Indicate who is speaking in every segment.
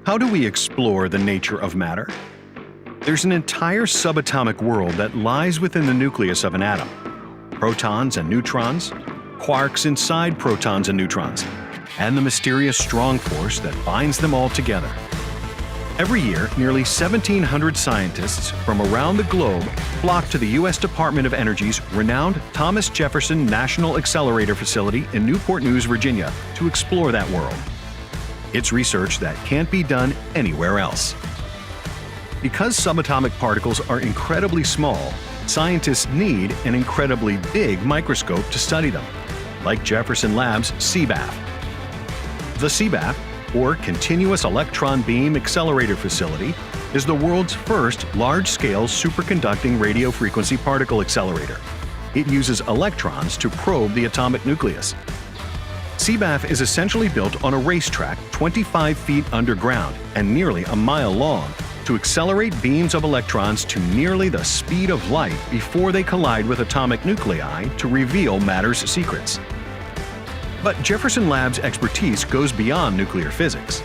Speaker 1: How do we explore the nature of matter? There's an entire subatomic world that lies within the nucleus of an atom. Protons and neutrons, quarks inside protons and neutrons, and the mysterious strong force that binds them all together. Every year, nearly 1,700 scientists from around the globe flock to the U.S. Department of Energy's renowned Thomas Jefferson National Accelerator Facility in Newport News, Virginia, to explore that world. It's research that can't be done anywhere else. Because subatomic particles are incredibly small, scientists need an incredibly big microscope to study them, like Jefferson Lab's CBAF. The CBAF, or Continuous Electron Beam Accelerator Facility, is the world's first large-scale superconducting radio frequency particle accelerator. It uses electrons to probe the atomic nucleus. CBAF is essentially built on a racetrack 25 feet underground and nearly a mile long to accelerate beams of electrons to nearly the speed of light before they collide with atomic nuclei to reveal matter's secrets. But Jefferson Lab's expertise goes beyond nuclear physics.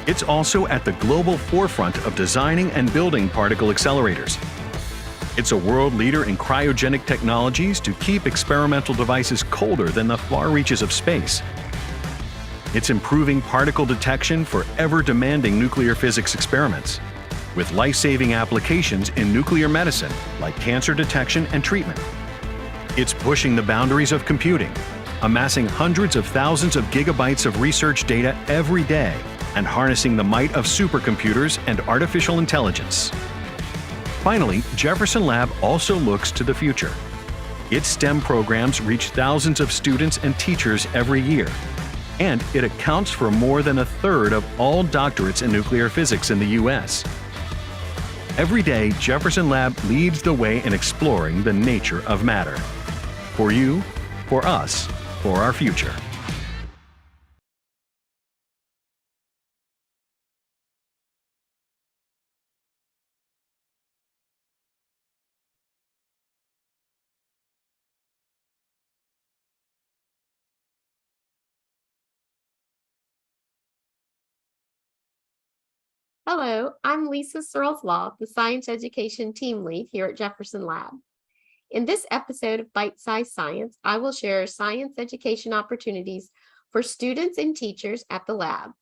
Speaker 1: It's also at the global forefront of designing and building particle accelerators. It's a world leader in cryogenic technologies to keep experimental devices colder than the far reaches of space. It's improving particle detection for ever-demanding nuclear physics experiments, with life-saving applications in nuclear medicine like cancer detection and treatment. It's pushing the boundaries of computing, amassing hundreds of thousands of gigabytes of research data every day, and harnessing the might of supercomputers and artificial intelligence. Finally, Jefferson Lab also looks to the future. Its STEM programs reach thousands of students and teachers every year, and it accounts for more than a third of all doctorates in nuclear physics in the U.S. Every day, Jefferson Lab leads the way in exploring the nature of matter. For you, for us, for our future.
Speaker 2: Hello, I'm Lisa Surles-Law, the Science Education Team Lead here at Jefferson Lab. In this episode of Bite Size Science, I will share science education opportunities for students and teachers at the lab,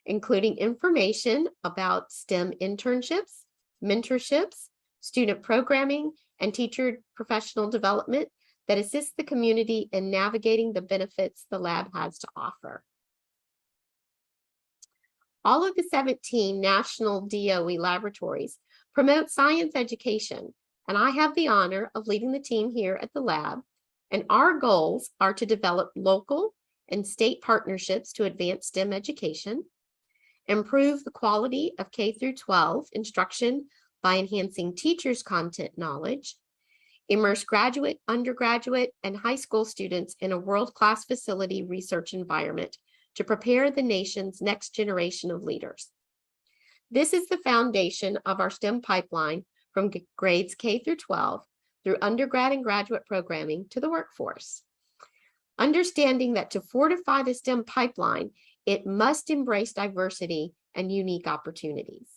Speaker 2: including information about STEM internships, mentorships, student programming, and teacher professional development that assists the community in navigating the benefits the lab has to offer. All of the 17 national DOE laboratories promote science education, and I have the honor of leading the team here at the lab. And our goals are to develop local and state partnerships to advance STEM education, improve the quality of K through 12 instruction by enhancing teachers' content knowledge, immerse graduate, undergraduate, and high school students in a world-class facility research environment to prepare the nation's next generation of leaders. This is the foundation of our STEM pipeline from grades K through 12 through undergrad and graduate programming to the workforce. Understanding that to fortify the STEM pipeline, it must embrace diversity and unique opportunities.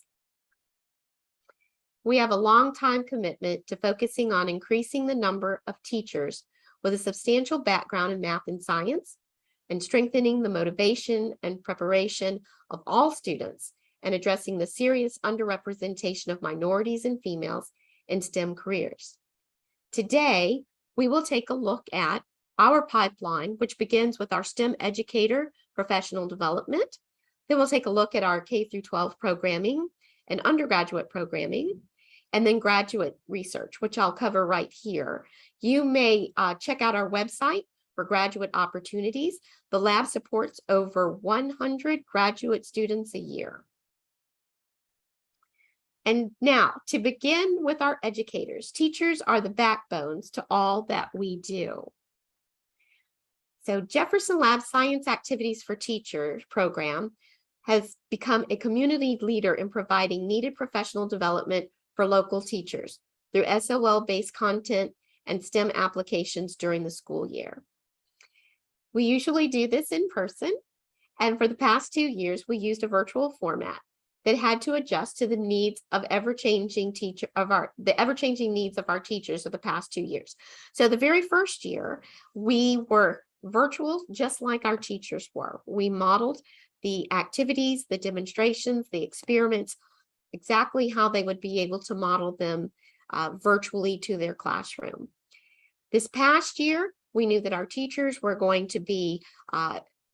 Speaker 2: We have a long-time commitment to focusing on increasing the number of teachers with a substantial background in math and science, and strengthening the motivation and preparation of all students and addressing the serious underrepresentation of minorities and females in STEM careers. Today, we will take a look at our pipeline, which begins with our STEM educator professional development. Then we'll take a look at our K through 12 programming and undergraduate programming, and then graduate research, which I'll cover right here. You may check out our website for graduate opportunities. The lab supports over 100 graduate students a year. And now, to begin with our educators, teachers are the backbones to all that we do. So Jefferson Lab Science Activities for Teachers program has become a community leader in providing needed professional development for local teachers through SOL-based content and STEM applications during the school year. We usually do this in person, and for the past 2 years, we used a virtual format. that had to adjust to the needs of ever-changing needs of our teachers of the past 2 years. So the very first year, we were virtual just like our teachers were. We modeled the activities, the demonstrations, the experiments, exactly how they would be able to model them virtually to their classroom. This past year, we knew that our teachers were going to be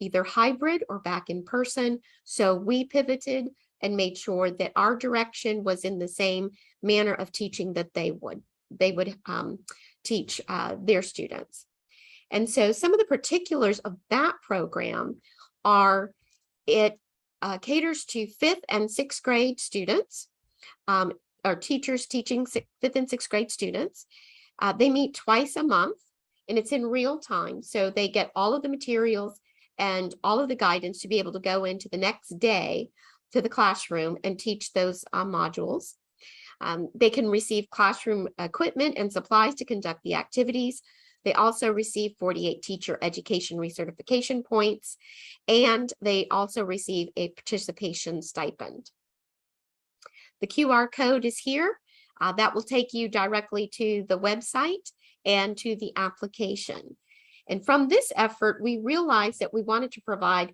Speaker 2: either hybrid or back in person. So we pivoted and made sure that our direction was in the same manner of teaching that they would teach their students. And so some of the particulars of that program are it caters to 5th and 6th grade students, or teachers teaching 5th and 6th grade students. They meet twice a month and it's in real time. So they get all of the materials and all of the guidance to be able to go into the next day to the classroom and teach those modules. They can receive classroom equipment and supplies to conduct the activities. They also receive 48 teacher education recertification points, and they also receive a participation stipend. The QR code is here. That will take you directly to the website and to the application. And from this effort, we realized that we wanted to provide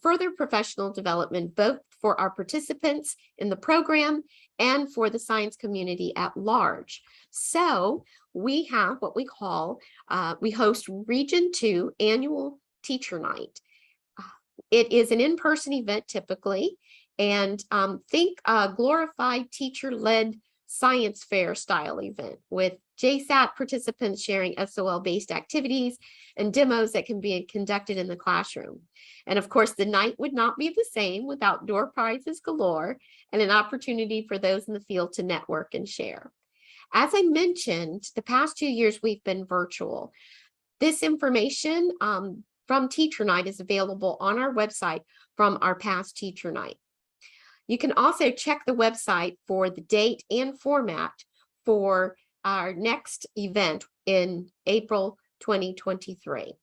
Speaker 2: further professional development, both for our participants in the program and for the science community at large. So we have what we call, we host Region 2 Annual Teacher Night. It is an in-person event typically, and think a glorified teacher-led science fair style event with JSAT participants sharing SOL-based activities and demos that can be conducted in the classroom. And of course, the night would not be the same without door prizes galore and an opportunity for those in the field to network and share. As I mentioned, the past 2 years we've been virtual. This information from Teacher Night is available on our website from our past Teacher Night. You can also check the website for the date and format for our next event in April 2023.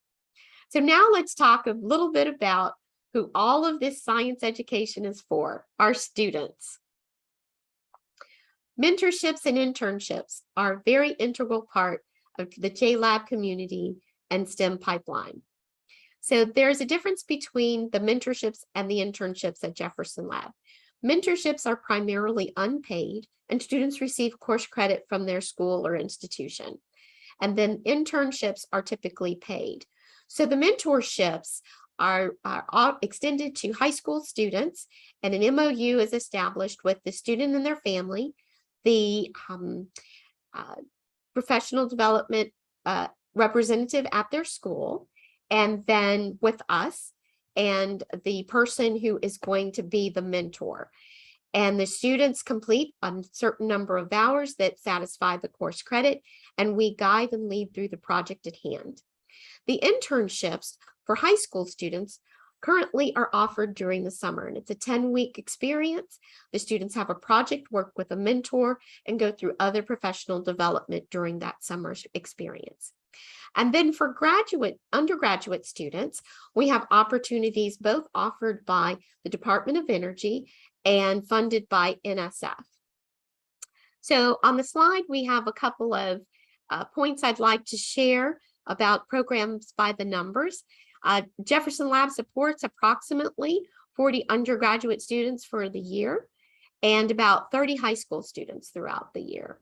Speaker 2: So now let's talk a little bit about who all of this science education is for, our students. Mentorships and internships are a very integral part of the JLab community and STEM pipeline. So there's a difference between the mentorships and the internships at Jefferson Lab. Mentorships are primarily unpaid, and students receive course credit from their school or institution. And then internships are typically paid. So the mentorships are extended to high school students, and an MOU is established with the student and their family, the professional development representative at their school, and then with us and the person who is going to be the mentor. And the students complete a certain number of hours that satisfy the course credit, and we guide and lead through the project at hand. The internships for high school students currently are offered during the summer, and it's a 10-week experience. The students have a project, work with a mentor, and go through other professional development during that summer experience. And then for undergraduate students, we have opportunities both offered by the Department of Energy and funded by NSF. So on the slide, we have a couple of points I'd like to share about programs by the numbers. Jefferson Lab supports approximately 40 undergraduate students for the year and about 30 high school students throughout the year.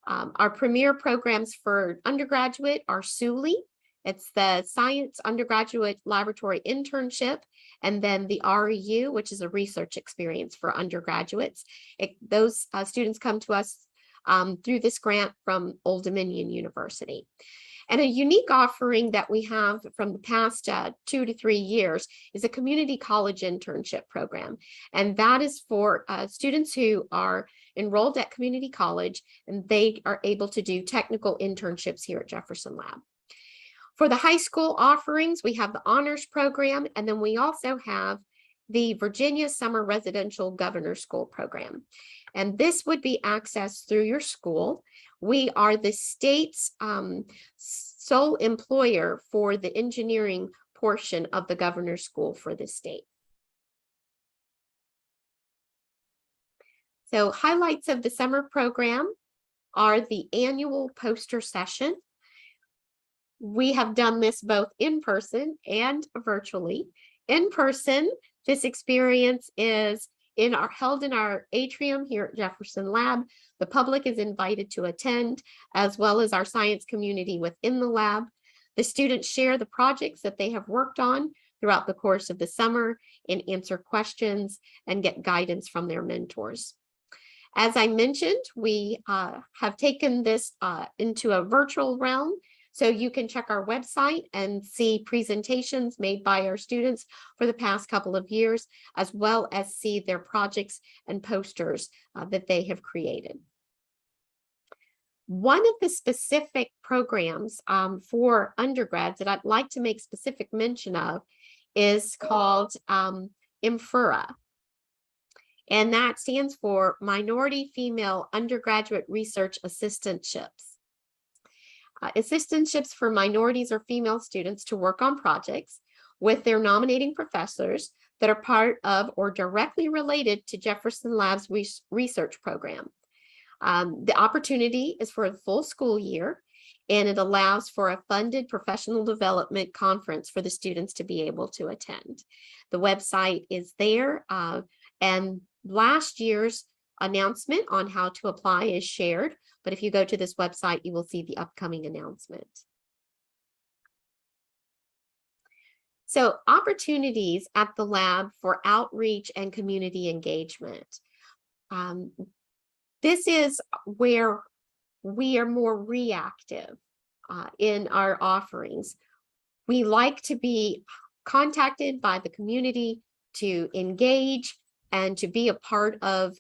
Speaker 2: Our premier programs for undergraduate are SULE. It's the Science Undergraduate Laboratory Internship, and then the REU, which is a research experience for undergraduates. Those students come to us through this grant from Old Dominion University. And a unique offering that we have from the past 2 to 3 years is a community college internship program. And that is for students who are enrolled at community college, and they are able to do technical internships here at Jefferson Lab. For the high school offerings, we have the honors program, and then we also have the Virginia Summer Residential Governor School program. And this would be accessed through your school. We are the state's sole employer for the engineering portion of the governor's school for the state. So highlights of the summer program are the annual poster session. We have done this both in person and virtually. In person, this experience is held in our atrium here at Jefferson Lab. The public is invited to attend, as well as our science community within the lab. The students share the projects that they have worked on throughout the course of the summer and answer questions and get guidance from their mentors. As I mentioned, we have taken this into a virtual realm, so you can check our website and see presentations made by our students for the past couple of years, as well as see their projects and posters that they have created. One of the specific programs for undergrads that I'd like to make specific mention of is called MFURA. And that stands for Minority Female Undergraduate Research Assistantships. Assistantships for minorities or female students to work on projects with their nominating professors that are part of or directly related to Jefferson Lab's research program. The opportunity is for a full school year, and it allows for a funded professional development conference for the students to be able to attend. The website is there, and last year's announcement on how to apply is shared, but if you go to this website, you will see the upcoming announcement. So opportunities at the lab for outreach and community engagement. This is where we are more reactive in our offerings. We like to be contacted by the community to engage and to be a part of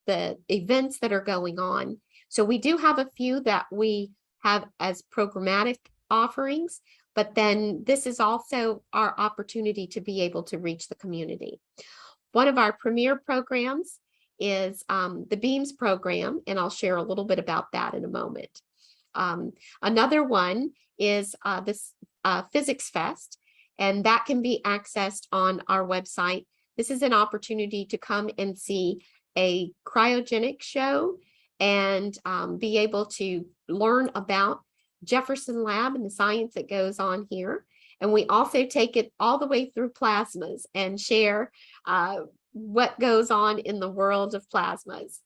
Speaker 2: the events that are going on. So we do have a few that we have as programmatic offerings, but then this is also our opportunity to be able to reach the community. One of our premier programs is the BEAMS program, and I'll share a little bit about that in a moment. Another one is this Physics Fest, and that can be accessed on our website. This is an opportunity to come and see a cryogenic show and be able to learn about Jefferson Lab and the science that goes on here. And we also take it all the way through plasmas and share what goes on in the world of plasmas.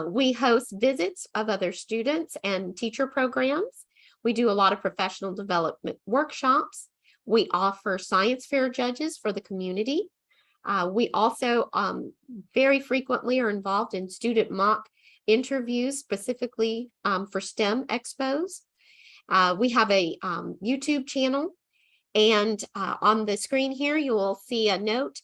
Speaker 2: We host visits of other students and teacher programs. We do a lot of professional development workshops. We offer science fair judges for the community. We also very frequently are involved in student mock interviews, specifically for STEM expos. We have a YouTube channel, and on the screen here, you will see a note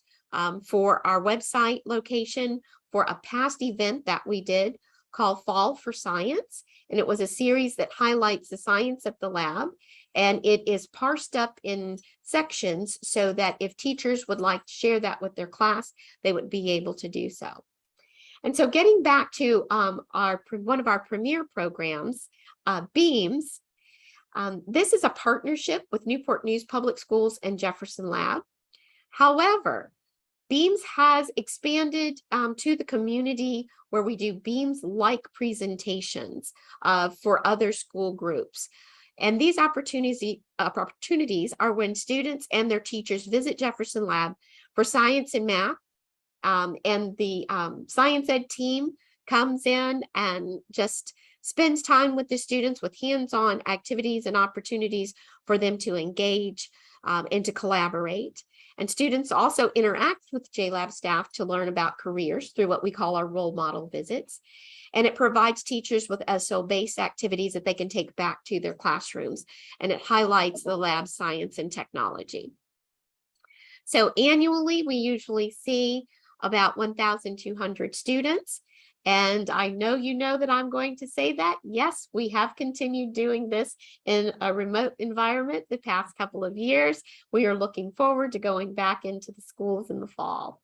Speaker 2: for our website location for a past event that we did called Fall for Science. And it was a series that highlights the science of the lab. And it is parsed up in sections so that if teachers would like to share that with their class, they would be able to do so. And so getting back to one of our premier programs, BEAMS, this is a partnership with Newport News Public Schools and Jefferson Lab. However, BEAMS has expanded to the community where we do BEAMS-like presentations for other school groups. And these opportunities are when students and their teachers visit Jefferson Lab for science and math, and the science ed team comes in and just spends time with the students with hands-on activities and opportunities for them to engage and to collaborate. And students also interact with JLab staff to learn about careers through what we call our role model visits. And it provides teachers with SO-based activities that they can take back to their classrooms. And it highlights the lab science and technology. So annually, we usually see about 1,200 students. And I know you know that I'm going to say that. Yes, we have continued doing this in a remote environment the past couple of years. We are looking forward to going back into the schools in the fall.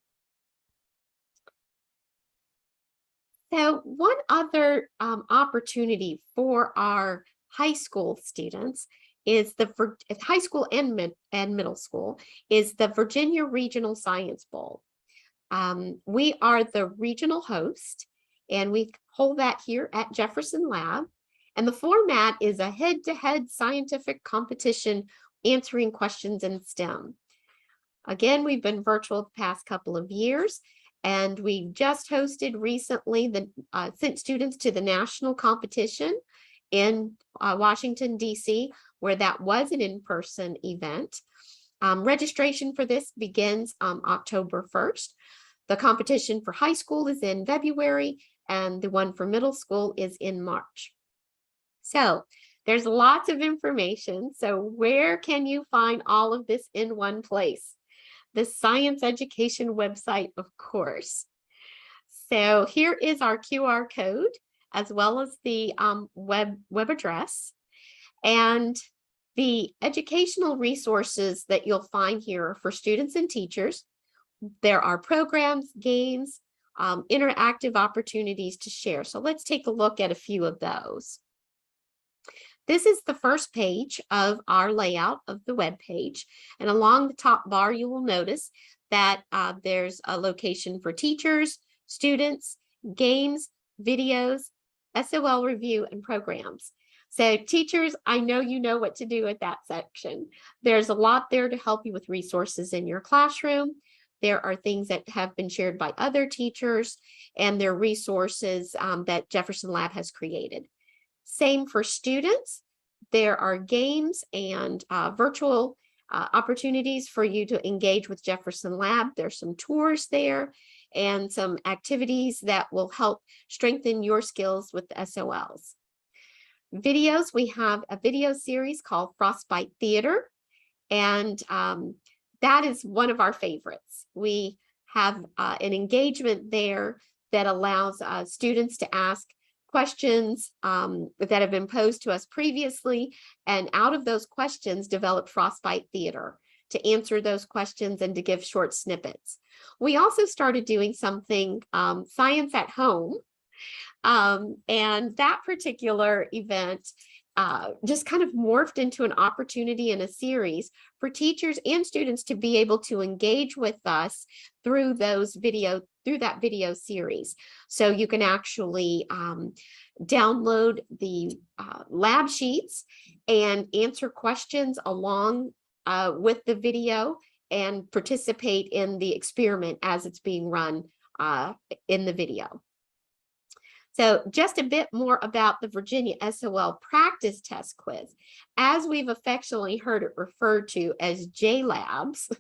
Speaker 2: So one other opportunity for our high school students is high school and middle school is the Virginia Regional Science Bowl. We are the regional host, and we hold that here at Jefferson Lab. And the format is a head-to-head scientific competition answering questions in STEM. Again, we've been virtual the past couple of years, and we just hosted recently sent students to the national competition in Washington, D.C., where that was an in-person event. Registration for this begins October 1st. The competition for high school is in February, and the one for middle school is in March. So there's lots of information. So where can you find all of this in one place? The science education website, of course. So here is our QR code, as well as the web address. And the educational resources that you'll find here are for students and teachers. There are programs, games, interactive opportunities to share. So let's take a look at a few of those. This is the first page of our layout of the web page. And along the top bar, you will notice that there's a location for teachers, students, games, videos, SOL review, and programs. So teachers, I know you know what to do at that section. There's a lot there to help you with resources in your classroom. There are things that have been shared by other teachers, and there are resources that Jefferson Lab has created. Same for students. There are games and virtual opportunities for you to engage with Jefferson Lab. There's some tours there and some activities that will help strengthen your skills with the SOLs. Videos, we have a video series called Frostbite Theater, and that is one of our favorites. We have an engagement there that allows students to ask questions that have been posed to us previously, and out of those questions develop Frostbite Theater to answer those questions and to give short snippets. We also started doing something Science at Home, and that particular event just kind of morphed into an opportunity in a series for teachers and students to be able to engage with us through that video series. So you can actually download the lab sheets and answer questions along with the video and participate in the experiment as it's being run in the video. So just a bit more about the Virginia SOL practice test quiz. As we've affectionately heard it referred to as JLabs,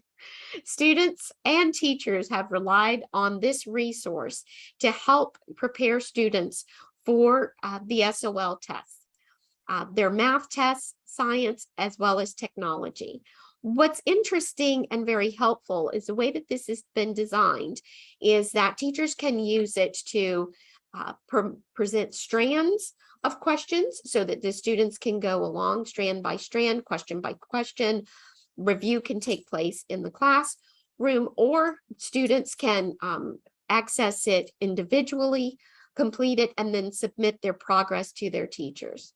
Speaker 2: students and teachers have relied on this resource to help prepare students for the SOL tests. They're math tests, science, as well as technology. What's interesting and very helpful is the way that this has been designed is that teachers can use it to present strands of questions so that the students can go along strand by strand, question by question. Review can take place in the classroom, or students can access it individually, complete it, and then submit their progress to their teachers.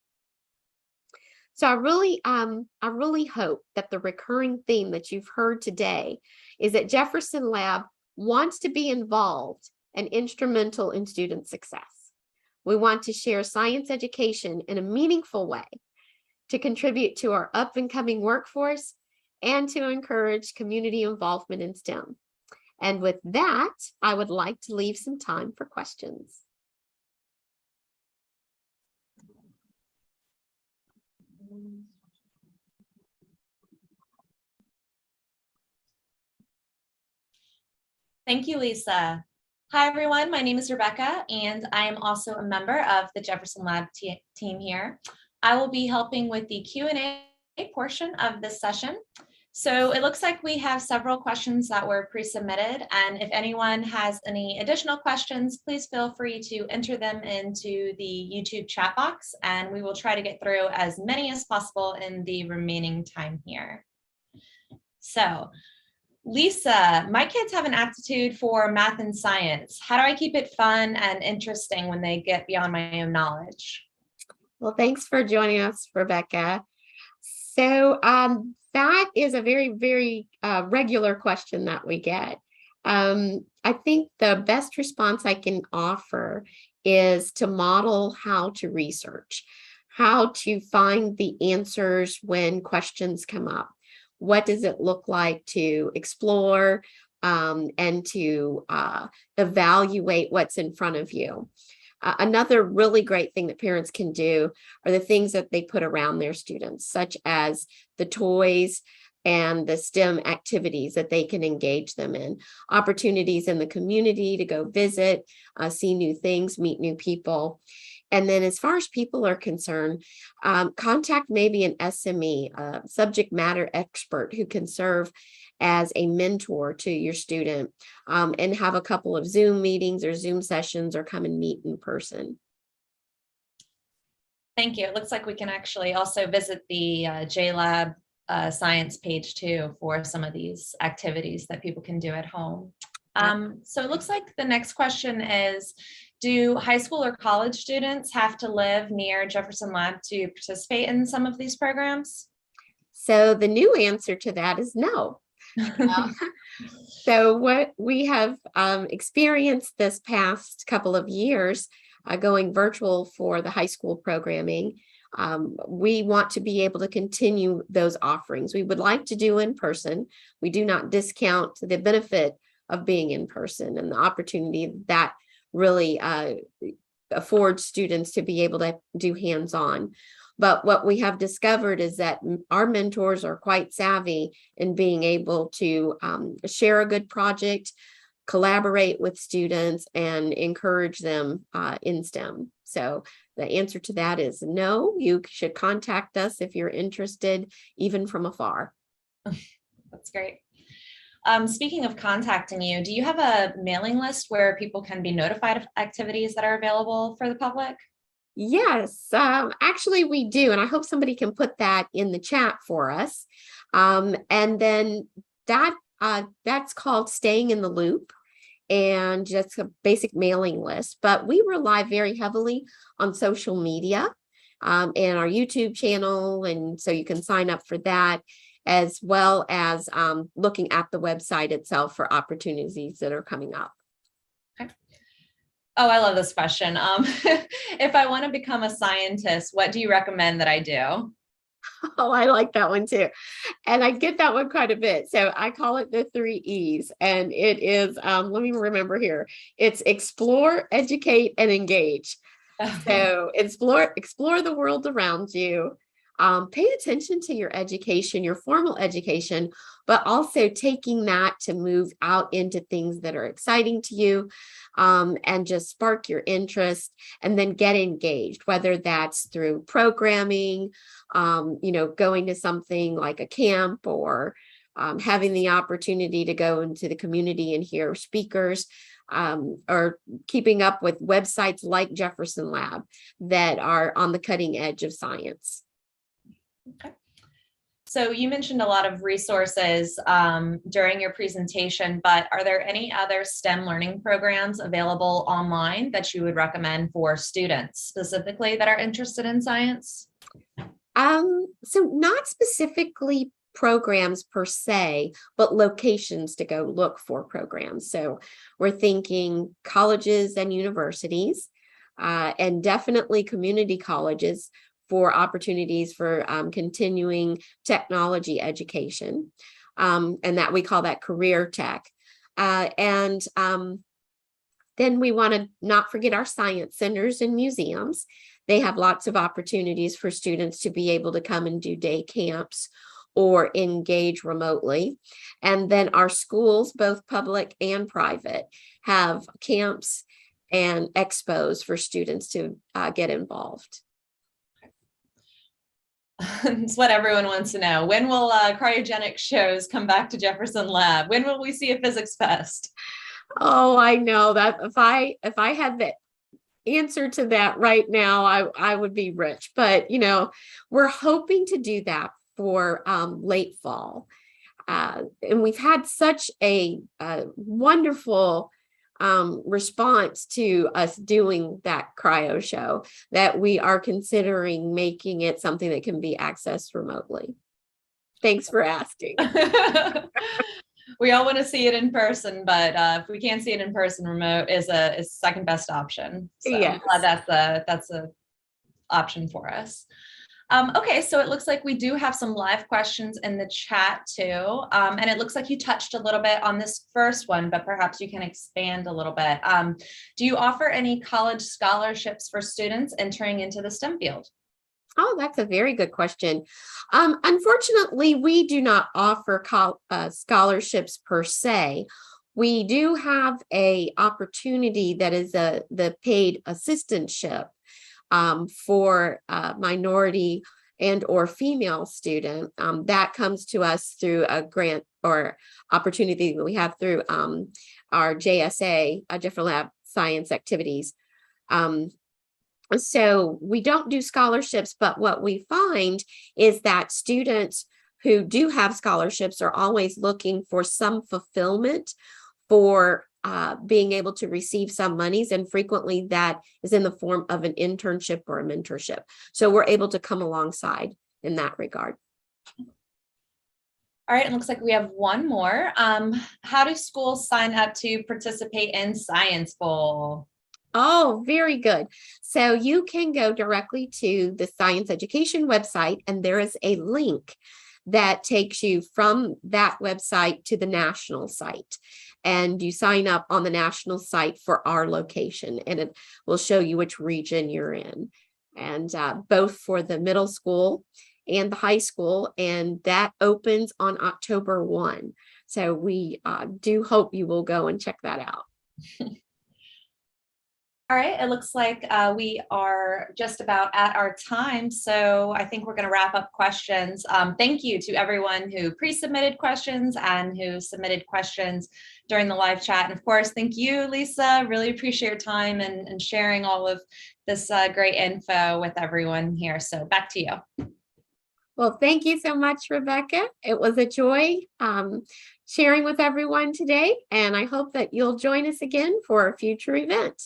Speaker 2: So I really hope that the recurring theme that you've heard today is that Jefferson Lab wants to be involved and instrumental in student success. We want to share science education in a meaningful way to contribute to our up and coming workforce and to encourage community involvement in STEM. And with that, I would like to leave some time for questions.
Speaker 3: Thank you, Lisa. Hi, everyone. My name is Rebecca, and I am also a member of the Jefferson Lab team here. I will be helping with the Q&A portion of this session. So it looks like we have several questions that were pre-submitted, and if anyone has any additional questions, please feel free to enter them into the YouTube chat box, and we will try to get through as many as possible in the remaining time here. So, Lisa, my kids have an aptitude for math and science. How do I keep it fun and interesting when they get beyond my own knowledge?
Speaker 2: Well, thanks for joining us, Rebecca. So that is a very, very regular question that we get. I think the best response I can offer is to model how to research, how to find the answers when questions come up. What does it look like to explore and to evaluate what's in front of you? Another really great thing that parents can do are the things that they put around their students, such as the toys and the STEM activities that they can engage them in, opportunities in the community to go visit, see new things, meet new people. And then as far as people are concerned, contact maybe an SME, a subject matter expert who can serve as a mentor to your student, and have a couple of Zoom meetings or Zoom sessions or come and meet in person.
Speaker 3: Thank you. It looks like we can actually also visit the JLab science page too for some of these activities that people can do at home. So it looks like the next question is, do high school or college students have to live near Jefferson Lab to participate in some of these programs?
Speaker 2: So the new answer to that is no. So what we have experienced this past couple of years going virtual for the high school programming, we want to be able to continue those offerings. We would like to do in person. We do not discount the benefit of being in person and the opportunity that really affords students to be able to do hands-on. But what we have discovered is that our mentors are quite savvy in being able to share a good project, collaborate with students, and encourage them in STEM. So the answer to that is no. You should contact us if you're interested, even from afar.
Speaker 3: That's great. Speaking of contacting you, do you have a mailing list where people can be notified of activities that are available for the public?
Speaker 2: Yes, actually we do. And I hope somebody can put that in the chat for us. And then that's called Staying in the Loop, and just a basic mailing list. But we rely very heavily on social media and our YouTube channel. And so you can sign up for that, as well as looking at the website itself for opportunities that are coming up.
Speaker 3: Okay. Oh, I love this question. If I want to become a scientist, what do you recommend that I do?
Speaker 2: Oh, I like that one too. And I get that one quite a bit. So I call it the 3 E's, and it is, let me remember here. It's explore, educate, and engage. So explore the world around you. Pay attention to your education, your formal education, but also taking that to move out into things that are exciting to you, and just spark your interest, and then get engaged, whether that's through programming, going to something like a camp, or having the opportunity to go into the community and hear speakers, or keeping up with websites like Jefferson Lab that are on the cutting edge of science.
Speaker 3: Okay. So you mentioned a lot of resources during your presentation, but are there any other STEM learning programs available online that you would recommend for students specifically that are interested in science?
Speaker 2: So not specifically programs per se, but locations to go look for programs. So we're thinking colleges and universities, and definitely community colleges for opportunities for continuing technology education, and that we call that career tech. And then we want to not forget our science centers and museums. They have lots of opportunities for students to be able to come and do day camps or engage remotely. And then our schools, both public and private, have camps and expos for students to get involved.
Speaker 3: It's what everyone wants to know. When will cryogenic shows come back to Jefferson Lab? When will we see a physics fest?
Speaker 2: Oh, I know that if I had the answer to that right now, I would be rich. But we're hoping to do that for late fall, and we've had such a wonderful response to us doing that cryo show that we are considering making it something that can be accessed remotely. Thanks for asking.
Speaker 3: We all want to see it in person, but if we can't see it in person, remote is a second best option. So I'm
Speaker 2: Yes.
Speaker 3: glad that's a option for us. Okay, so it looks like we do have some live questions in the chat too. And it looks like you touched a little bit on this first one, but perhaps you can expand a little bit. Do you offer any college scholarships for students entering into the STEM field?
Speaker 2: Oh, that's a very good question. Unfortunately, we do not offer scholarships per se. We do have a opportunity that is the paid assistantship for minority and or female student. That comes to us through a grant or opportunity that we have through our JSA, JLab science activities. So we don't do scholarships, but what we find is that students who do have scholarships are always looking for some fulfillment for being able to receive some monies, and frequently that is in the form of an internship or a mentorship. So we're able to come alongside in that regard.
Speaker 3: All right, it looks like we have one more. How do schools sign up to participate in Science Bowl?
Speaker 2: Oh, very good. So you can go directly to the science education website, and there is a link that takes you from that website to the national site. And you sign up on the national site for our location, and it will show you which region you're in. And both for the middle school and the high school, and that opens on October 1. So we do hope you will go and check that out.
Speaker 3: All right, it looks like we are just about at our time. So I think we're going to wrap up questions. Thank you to everyone who pre-submitted questions and who submitted questions during the live chat. And of course, thank you, Lisa. Really appreciate your time and sharing all of this great info with everyone here. So back to you.
Speaker 2: Well, thank you so much, Rebecca. It was a joy sharing with everyone today, and I hope that you'll join us again for a future event.